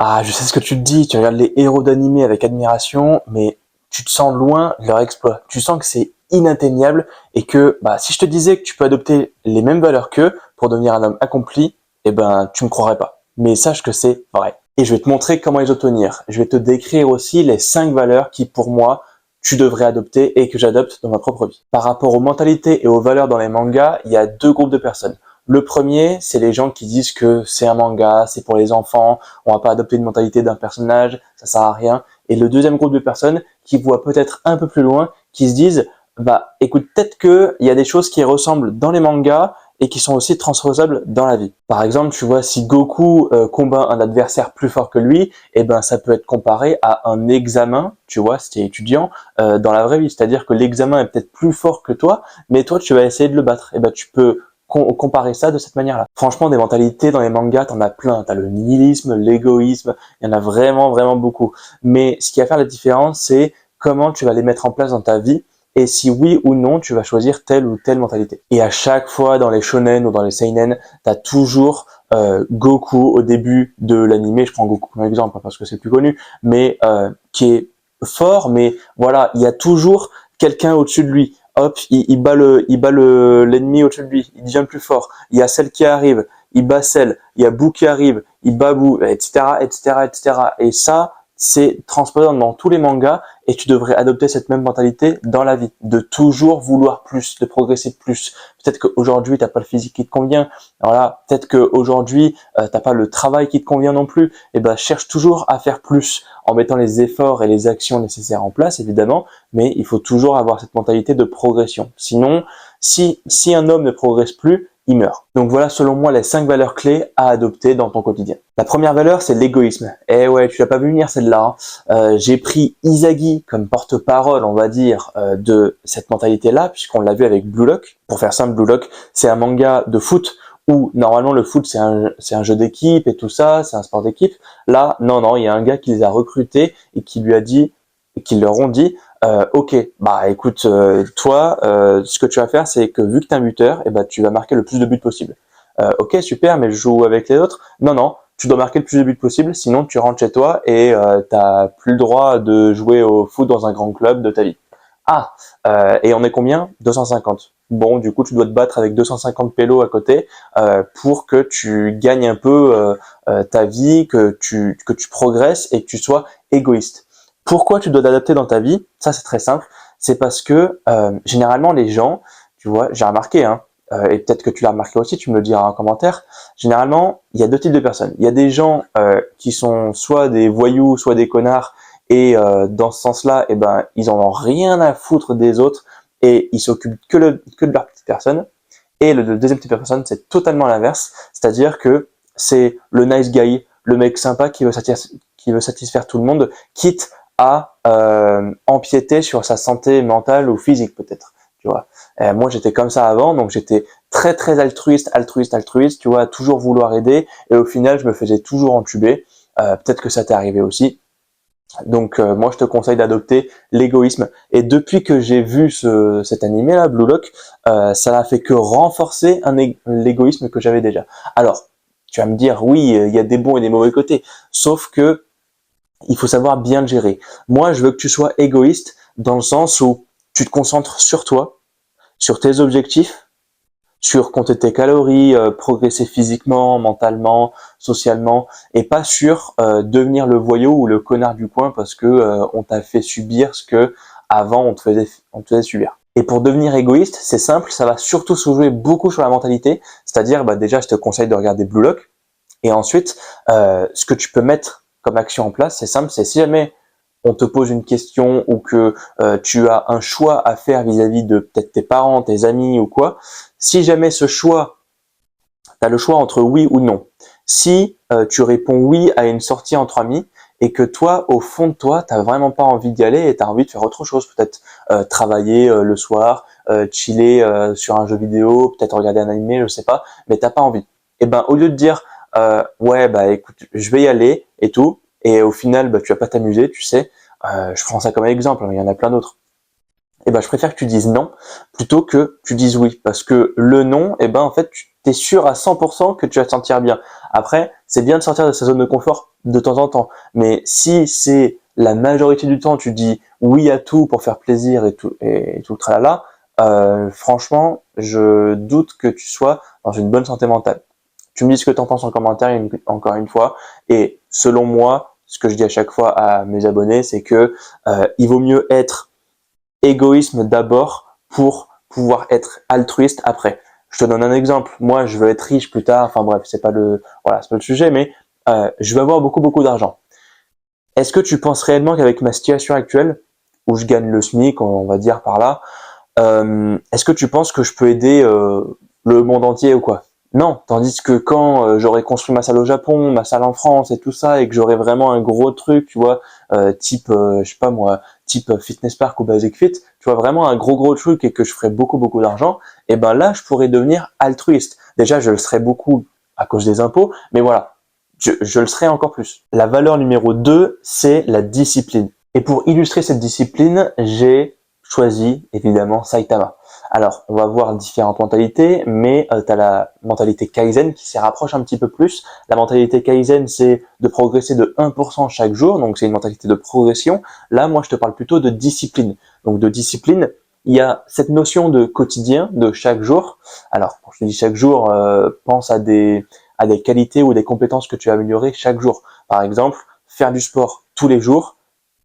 Ah, je sais ce que tu te dis, tu regardes les héros d'animé avec admiration, mais tu te sens loin de leur exploit. Tu sens que c'est inatteignable et que si je te disais que tu peux adopter les mêmes valeurs qu'eux pour devenir un homme accompli, tu me croirais pas. Mais sache que c'est vrai. Et je vais te montrer comment les obtenir. Je vais te décrire aussi les 5 valeurs qui, pour moi, tu devrais adopter et que j'adopte dans ma propre vie. Par rapport aux mentalités et aux valeurs dans les mangas, il y a 2 groupes de personnes. Le premier, c'est les gens qui disent que c'est un manga, c'est pour les enfants, on va pas adopter une mentalité d'un personnage, ça sert à rien. Et le deuxième groupe de personnes qui voient peut-être un peu plus loin, qui se disent, écoute, peut-être qu'il y a des choses qui ressemblent dans les mangas et qui sont aussi transposables dans la vie. Par exemple, tu vois, si Goku combat un adversaire plus fort que lui, ça peut être comparé à un examen, tu vois, si tu es étudiant, dans la vraie vie. C'est-à-dire que l'examen est peut-être plus fort que toi, mais toi, tu vas essayer de le battre. Tu peux comparer ça de cette manière-là. Franchement, des mentalités dans les mangas, t'en as plein. T'as le nihilisme, l'égoïsme, il y en a vraiment, vraiment beaucoup. Mais ce qui va faire la différence, c'est comment tu vas les mettre en place dans ta vie et si oui ou non tu vas choisir telle ou telle mentalité. Et à chaque fois dans les shonen ou dans les seinen, t'as toujours Goku au début de l'animé, je prends Goku comme exemple parce que c'est le plus connu, mais qui est fort, mais voilà, il y a toujours quelqu'un au-dessus de lui. Hop, il bat l'ennemi au-dessus de lui, il devient plus fort. Il y a celle qui arrive, il bat celle. Il y a Boo qui arrive, il bat Boo, etc., etc., etc. Et ça, c'est transposé dans tous les mangas et tu devrais adopter cette même mentalité dans la vie, de toujours vouloir plus, de progresser plus. Peut-être qu'aujourd'hui, t'as pas le physique qui te convient. Voilà, peut-être qu'aujourd'hui, t'as pas le travail qui te convient non plus. Cherche toujours à faire plus en mettant les efforts et les actions nécessaires en place, évidemment, mais il faut toujours avoir cette mentalité de progression. Sinon, si un homme ne progresse plus, il meurt. Donc voilà, selon moi, les 5 valeurs clés à adopter dans ton quotidien. La première valeur, c'est l'égoïsme. Eh ouais, tu l'as pas vu venir celle-là. J'ai pris Izagi comme porte-parole, on va dire, de cette mentalité-là, puisqu'on l'a vu avec Blue Lock. Pour faire simple, Blue Lock, c'est un manga de foot où normalement le foot c'est un jeu d'équipe et tout ça, c'est un sport d'équipe. Là, non, il y a un gars qui les a recrutés et qui lui a dit, qui leur ont dit, ok, écoute, toi, ce que tu vas faire, c'est que vu que tu es un buteur, tu vas marquer le plus de buts possible. Ok, super, mais je joue avec les autres. Non, tu dois marquer le plus de buts possible, sinon tu rentres chez toi et t'as plus le droit de jouer au foot dans un grand club de ta vie. Ah, et on est combien? 250. Bon, du coup, tu dois te battre avec 250 pélos à côté pour que tu gagnes un peu ta vie, que tu progresses et que tu sois égoïste. Pourquoi tu dois t'adapter dans ta vie? Ça, c'est très simple. C'est parce que généralement, les gens, tu vois, j'ai remarqué, et peut-être que tu l'as remarqué aussi, tu me le diras en commentaire, généralement, il y a 2 types de personnes. Il y a des gens qui sont soit des voyous, soit des connards, et dans ce sens-là, ils en ont rien à foutre des autres, et ils s'occupent que de leur petite personne. Et le deuxième type de personne, c'est totalement l'inverse, c'est-à-dire que c'est le nice guy, le mec sympa qui veut satisfaire tout le monde, quitte à empiéter sur sa santé mentale ou physique peut-être, tu vois. Moi j'étais comme ça avant, donc j'étais très très altruiste, tu vois, à toujours vouloir aider, et au final je me faisais toujours entuber. Peut-être que ça t'est arrivé aussi. Donc moi je te conseille d'adopter l'égoïsme. Et depuis que j'ai vu cet animé là, Blue Lock, ça n'a fait que renforcer l'égoïsme que j'avais déjà. Alors, tu vas me dire oui, il y a des bons et des mauvais côtés, sauf que il faut savoir bien le gérer. Moi, je veux que tu sois égoïste dans le sens où tu te concentres sur toi, sur tes objectifs, sur compter tes calories, progresser physiquement, mentalement, socialement, et pas sur devenir le voyou ou le connard du coin parce que on t'a fait subir ce que avant on te faisait subir. Et pour devenir égoïste, c'est simple, ça va surtout se jouer beaucoup sur la mentalité, c'est-à-dire déjà je te conseille de regarder Blue Lock, et ensuite ce que tu peux mettre comme action en place, c'est simple, c'est si jamais on te pose une question ou que tu as un choix à faire vis-à-vis de peut-être tes parents, tes amis ou quoi, si jamais ce choix, tu as le choix entre oui ou non. Si tu réponds oui à une sortie entre amis et que toi, au fond de toi, tu n'as vraiment pas envie d'y aller et tu as envie de faire autre chose, peut-être travailler le soir, chiller sur un jeu vidéo, peut-être regarder un animé, je sais pas, mais t'as pas envie. Et au lieu de dire ouais écoute, je vais y aller et tout, et au final tu vas pas t'amuser, tu sais, je prends ça comme exemple, mais il y en a plein d'autres. eh ben, je préfère que tu dises non plutôt que tu dises oui. Parce que le non, eh ben, en fait, tu es sûr à 100% que tu vas te sentir bien. Après, c'est bien de sortir de sa zone de confort de temps en temps. Mais si c'est la majorité du temps, tu dis oui à tout pour faire plaisir et tout le tralala, franchement, je doute que tu sois dans une bonne santé mentale. Tu me dis ce que tu en penses en commentaire encore une fois. Et selon moi, ce que je dis à chaque fois à mes abonnés, c'est que il vaut mieux être égoïsme d'abord pour pouvoir être altruiste après. Je te donne un exemple. Moi, je veux être riche plus tard. Enfin bref, c'est pas le sujet, mais je veux avoir beaucoup d'argent. Est-ce que tu penses réellement qu'avec ma situation actuelle, où je gagne le SMIC, on va dire par là, est-ce que tu penses que je peux aider le monde entier ou quoi? Non, tandis que quand j'aurais construit ma salle au Japon, ma salle en France et tout ça, et que j'aurais vraiment un gros truc, tu vois, type, je sais pas moi, type Fitness Park ou Basic Fit, tu vois, vraiment un gros truc et que je ferais beaucoup d'argent, et ben là, je pourrais devenir altruiste. Déjà, je le serais beaucoup à cause des impôts, mais voilà, je le serais encore plus. La valeur numéro 2, c'est la discipline. Et pour illustrer cette discipline, j'ai choisi évidemment Saitama. Alors, on va voir différentes mentalités, mais tu as la mentalité Kaizen qui s'y rapproche un petit peu plus. La mentalité Kaizen, c'est de progresser de 1% chaque jour, donc c'est une mentalité de progression. Là, moi, je te parle plutôt de discipline. Donc, de discipline, il y a cette notion de quotidien, de chaque jour. Alors, quand je dis chaque jour, pense à des qualités ou des compétences que tu as améliorées chaque jour. Par exemple, faire du sport tous les jours,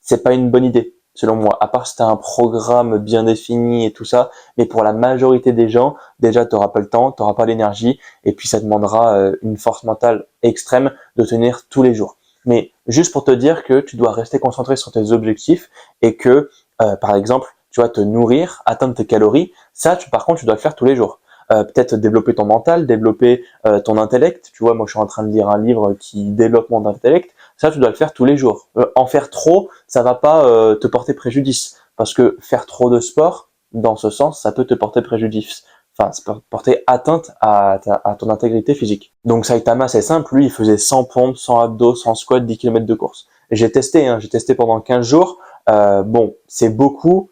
c'est pas une bonne idée, selon moi, à part si tu as un programme bien défini et tout ça, mais pour la majorité des gens, déjà tu n'auras pas le temps, tu n'auras pas l'énergie, et puis ça demandera une force mentale extrême de tenir tous les jours. Mais juste pour te dire que tu dois rester concentré sur tes objectifs et que, par exemple, tu vas te nourrir, atteindre tes calories, ça, par contre, tu dois le faire tous les jours. Peut-être développer ton mental, développer ton intellect. Tu vois, moi, je suis en train de lire un livre qui développe mon intellect. Ça, tu dois le faire tous les jours. En faire trop, ça va pas te porter préjudice. Parce que faire trop de sport, dans ce sens, ça peut te porter préjudice. Enfin, ça peut porter atteinte à ton intégrité physique. Donc Saitama, c'est simple. Lui, il faisait 100 pompes, 100 abdos, 100 squats, 10 km de course. Et j'ai testé pendant 15 jours. Bon, c'est beaucoup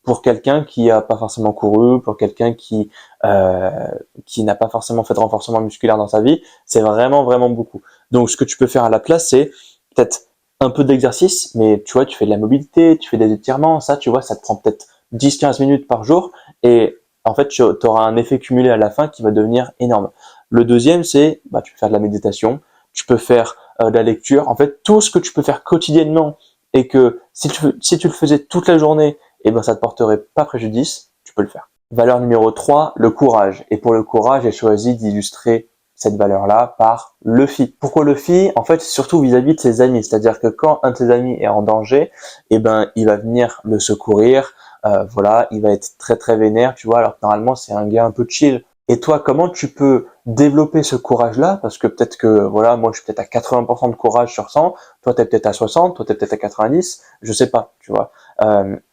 pour quelqu'un qui a pas forcément couru, pour quelqu'un qui n'a pas forcément fait de renforcement musculaire dans sa vie, c'est vraiment beaucoup. Donc ce que tu peux faire à la place, c'est peut-être un peu d'exercice, mais tu vois, tu fais de la mobilité, tu fais des étirements, ça, tu vois, ça te prend peut-être 10-15 minutes par jour, et en fait, tu auras un effet cumulé à la fin qui va devenir énorme. Le deuxième, c'est, tu peux faire de la méditation, tu peux faire de la lecture, en fait, tout ce que tu peux faire quotidiennement, et que si tu le faisais toute la journée, et ben ça te porterait pas préjudice, tu peux le faire. Valeur numéro 3, le courage. Et pour le courage, j'ai choisi d'illustrer cette valeur-là par Luffy. Pourquoi Luffy? En fait, surtout vis-à-vis de ses amis. C'est-à-dire que quand un de ses amis est en danger, eh ben, il va venir le secourir. Voilà, il va être très vénère, tu vois. Alors que normalement, c'est un gars un peu chill. Et toi, comment tu peux développer ce courage-là? Parce que peut-être que, voilà, moi, je suis peut-être à 80% de courage sur 100. Toi, t'es peut-être à 60. Toi, t'es peut-être à 90. Je sais pas, tu vois.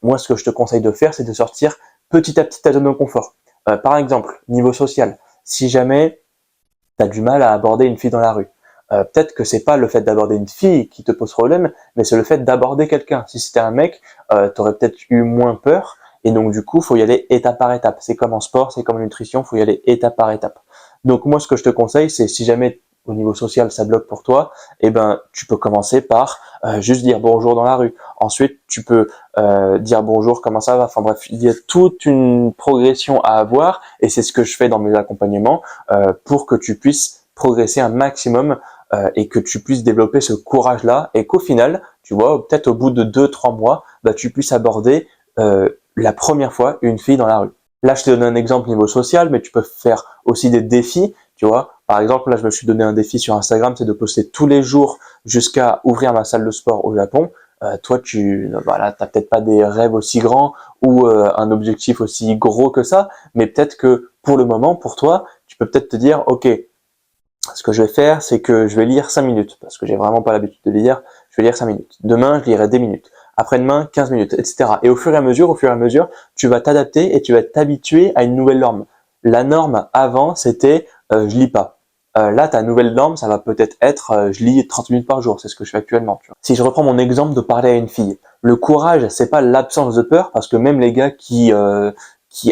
Moi, ce que je te conseille de faire, c'est de sortir petit à petit ta zone de confort. Par exemple, niveau social, si jamais tu as du mal à aborder une fille dans la rue, peut-être que c'est pas le fait d'aborder une fille qui te pose problème, mais c'est le fait d'aborder quelqu'un. Si c'était un mec, tu aurais peut-être eu moins peur, et donc du coup, faut y aller étape par étape. C'est comme en sport, c'est comme en nutrition, faut y aller étape par étape. Donc moi, ce que je te conseille, c'est si jamais au niveau social ça bloque pour toi, eh ben tu peux commencer par juste dire bonjour dans la rue. Ensuite, tu peux dire bonjour, comment ça va. Enfin bref, il y a toute une progression à avoir, et c'est ce que je fais dans mes accompagnements pour que tu puisses progresser un maximum et que tu puisses développer ce courage-là, et qu'au final, tu vois, peut-être au bout de 2-3 mois, tu puisses aborder la première fois une fille dans la rue. Là, je te donne un exemple niveau social, mais tu peux faire aussi des défis, tu vois. Par exemple, là, je me suis donné un défi sur Instagram, c'est de poster tous les jours jusqu'à ouvrir ma salle de sport au Japon. Toi, t'as peut-être pas des rêves aussi grands ou un objectif aussi gros que ça, mais peut-être que pour le moment, pour toi, tu peux peut-être te dire, ok, ce que je vais faire, c'est que je vais lire 5 minutes, parce que j'ai vraiment pas l'habitude de lire, je vais lire 5 minutes. Demain, je lirai 10 minutes. Après-demain, 15 minutes, etc. Et au fur et à mesure, tu vas t'adapter et tu vas t'habituer à une nouvelle norme. La norme avant, c'était je lis pas. là, ta nouvelle norme, ça va peut-être être, je lis 30 minutes par jour, c'est ce que je fais actuellement. Tu vois. Si je reprends mon exemple de parler à une fille, le courage, c'est pas l'absence de peur, parce que même les gars qui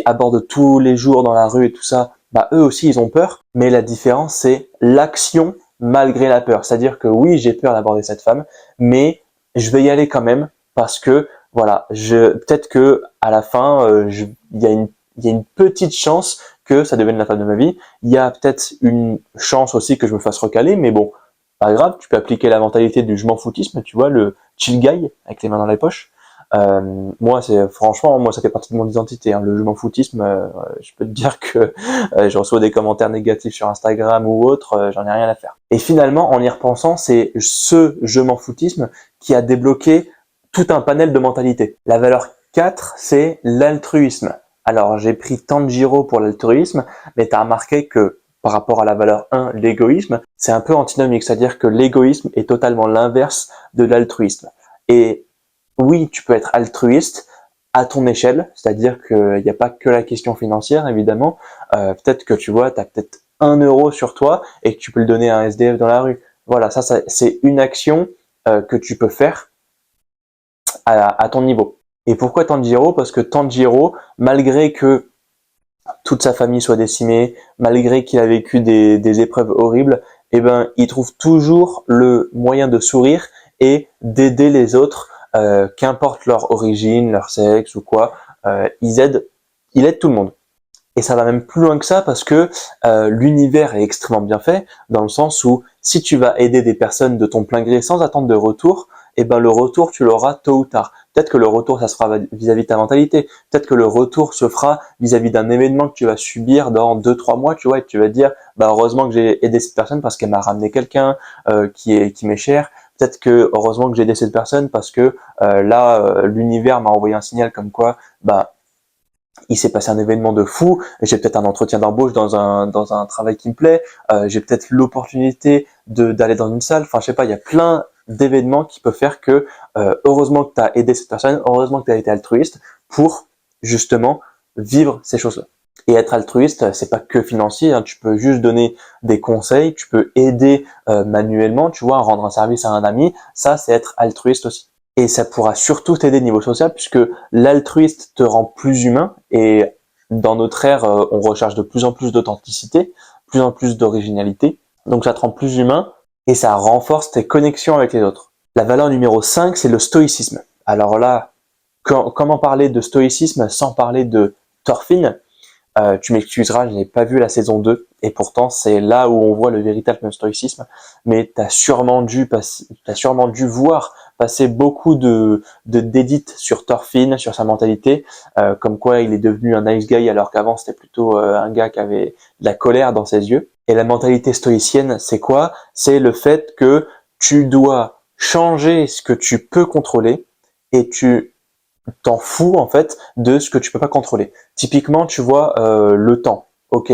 abordent tous les jours dans la rue et tout ça, bah eux aussi ils ont peur, mais la différence c'est l'action malgré la peur. C'est-à-dire que oui, j'ai peur d'aborder cette femme, mais je vais y aller quand même parce que voilà, peut-être que à la fin, il y a une petite chance que ça devienne la femme de ma vie. Il y a peut-être une chance aussi que je me fasse recaler, mais bon, pas grave, tu peux appliquer la mentalité du je m'en foutisme, tu vois, le chill guy avec les mains dans les poches. Moi, moi, ça fait partie de mon identité. Hein. Le je m'en foutisme, je peux te dire que je reçois des commentaires négatifs sur Instagram ou autre, j'en ai rien à faire. Et finalement, en y repensant, c'est ce je m'en foutisme qui a débloqué tout un panel de mentalités. La valeur 4, c'est l'altruisme. Alors, j'ai pris Tanjiro pour l'altruisme, mais tu as remarqué que par rapport à la valeur 1, l'égoïsme, c'est un peu antinomique, c'est-à-dire que l'égoïsme est totalement l'inverse de l'altruisme. Et oui, tu peux être altruiste à ton échelle, c'est-à-dire qu'il n'y a pas que la question financière, évidemment. Peut-être que tu vois, tu as peut-être 1 euro sur toi et que tu peux le donner à un SDF dans la rue. Voilà, ça c'est une action que tu peux faire à ton niveau. Et pourquoi Tanjiro? Parce que Tanjiro, malgré que toute sa famille soit décimée, malgré qu'il a vécu des épreuves horribles, eh ben, il trouve toujours le moyen de sourire et d'aider les autres, qu'importe leur origine, leur sexe ou quoi, il aide tout le monde. Et ça va même plus loin que ça parce que l'univers est extrêmement bien fait dans le sens où si tu vas aider des personnes de ton plein gré sans attendre de retour, eh ben le retour tu l'auras tôt ou tard. Peut-être que le retour ça se fera vis-à-vis de ta mentalité. Peut-être que le retour se fera vis-à-vis d'un événement que tu vas subir dans 2-3 mois, tu vois, et tu vas dire bah heureusement que j'ai aidé cette personne parce qu'elle m'a ramené quelqu'un qui m'est cher. Peut-être que heureusement que j'ai aidé cette personne parce que l'univers m'a envoyé un signal comme quoi bah il s'est passé un événement de fou, j'ai peut-être un entretien d'embauche dans un travail qui me plaît, j'ai peut-être l'opportunité d'aller dans une salle, enfin je sais pas, il y a plein d'événements qui peuvent faire que heureusement que tu as aidé cette personne, heureusement que tu as été altruiste pour justement vivre ces choses-là. Et être altruiste, c'est pas que financier, hein, tu peux juste donner des conseils, tu peux aider manuellement, tu vois, rendre un service à un ami, ça c'est être altruiste aussi. Et ça pourra surtout t'aider niveau social puisque l'altruiste te rend plus humain et dans notre ère, on recherche de plus en plus d'authenticité, plus en plus d'originalité. Donc ça te rend plus humain et ça renforce tes connexions avec les autres. La valeur numéro 5, c'est le stoïcisme. Alors là, comment parler de stoïcisme sans parler de Thorfinn? Tu m'excuseras, je n'ai pas vu la saison 2 et pourtant c'est là où on voit le véritable stoïcisme, mais t'as sûrement dû voir passer beaucoup d'édits sur Thorfinn, sur sa mentalité, comme quoi il est devenu un nice guy alors qu'avant c'était plutôt un gars qui avait de la colère dans ses yeux. Et la mentalité stoïcienne, c'est quoi? C'est le fait que tu dois changer ce que tu peux contrôler et tu t'en fous en fait de ce que tu peux pas contrôler. Typiquement, tu vois le temps. Ok,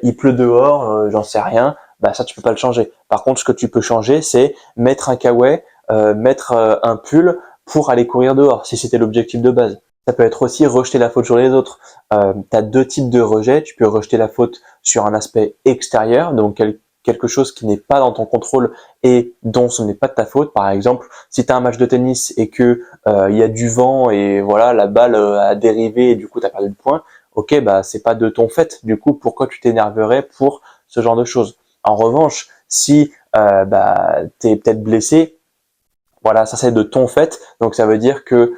il pleut dehors, j'en sais rien. Bah ça, tu peux pas le changer. Par contre, ce que tu peux changer, c'est mettre un kawaii, mettre un pull pour aller courir dehors, si c'était l'objectif de base. Ça peut être aussi rejeter la faute sur les autres. Tu as deux types de rejet. Tu peux rejeter la faute sur un aspect extérieur, donc quelque chose qui n'est pas dans ton contrôle et dont ce n'est pas de ta faute. Par exemple, si tu as un match de tennis et que il y a du vent et voilà, la balle a dérivé et du coup tu as perdu le point, ok, bah c'est pas de ton fait. Du coup, pourquoi tu t'énerverais pour ce genre de choses? En revanche, si bah tu es peut-être blessé, voilà, ça c'est de ton fait. Donc ça veut dire que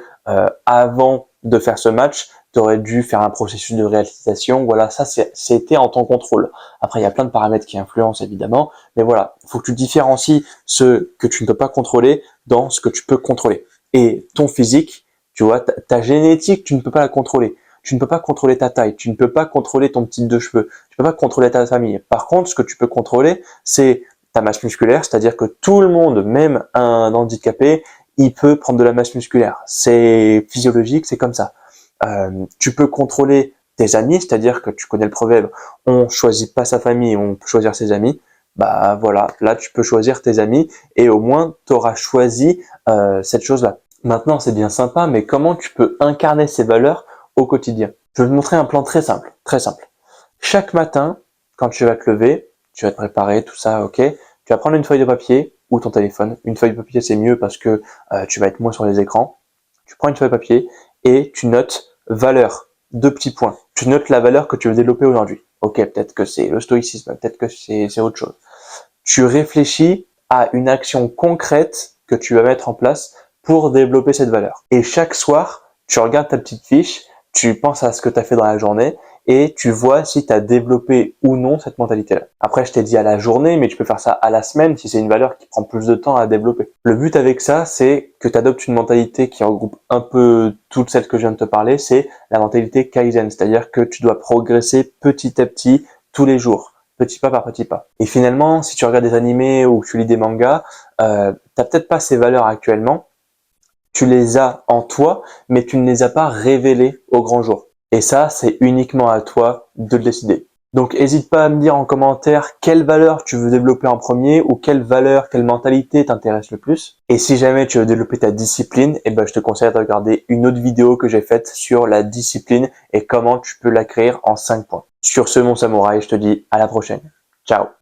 avant de faire ce match, tu aurais dû faire un processus de réalisation. Voilà, ça c'était en ton contrôle. Après, il y a plein de paramètres qui influencent évidemment, mais voilà, il faut que tu différencies ce que tu ne peux pas contrôler dans ce que tu peux contrôler. Et ton physique, tu vois, ta génétique, tu ne peux pas la contrôler. Tu ne peux pas contrôler ta taille, tu ne peux pas contrôler ton type de cheveux, tu peux pas contrôler ta famille. Par contre, ce que tu peux contrôler, c'est ta masse musculaire, c'est-à-dire que tout le monde, même un handicapé, il peut prendre de la masse musculaire. C'est physiologique, c'est comme ça. Tu peux contrôler tes amis, c'est-à-dire que tu connais le proverbe, on choisit pas sa famille, on peut choisir ses amis. Bah voilà, là tu peux choisir tes amis et au moins tu auras choisi cette chose-là. Maintenant c'est bien sympa, mais comment tu peux incarner ces valeurs au quotidien? Je vais te montrer un plan très simple, très simple. Chaque matin, quand tu vas te lever, tu vas te préparer, tout ça, ok. Tu vas prendre une feuille de papier ou ton téléphone. Une feuille de papier, c'est mieux parce que tu vas être moins sur les écrans. Tu prends une feuille de papier et tu notes valeur, 2 petits points. Tu notes la valeur que tu veux développer aujourd'hui. Ok, peut-être que c'est le stoïcisme, peut-être que c'est autre chose. Tu réfléchis à une action concrète que tu vas mettre en place pour développer cette valeur. Et chaque soir, tu regardes ta petite fiche, tu penses à ce que tu as fait dans la journée et tu vois si tu as développé ou non cette mentalité-là. Après, je t'ai dit à la journée, mais tu peux faire ça à la semaine si c'est une valeur qui prend plus de temps à développer. Le but avec ça, c'est que tu adoptes une mentalité qui regroupe un peu toutes celles que je viens de te parler, c'est la mentalité Kaizen, c'est-à-dire que tu dois progresser petit à petit tous les jours, petit pas par petit pas. Et finalement, si tu regardes des animés ou tu lis des mangas, t'as peut-être pas ces valeurs actuellement, tu les as en toi, mais tu ne les as pas révélées au grand jour. Et ça, c'est uniquement à toi de le décider. Donc, n'hésite pas à me dire en commentaire quelle valeur tu veux développer en premier ou quelle valeur, quelle mentalité t'intéresse le plus. Et si jamais tu veux développer ta discipline, eh ben, je te conseille de regarder une autre vidéo que j'ai faite sur la discipline et comment tu peux l'acquérir en 5 points. Sur ce, mon samouraï, je te dis à la prochaine. Ciao!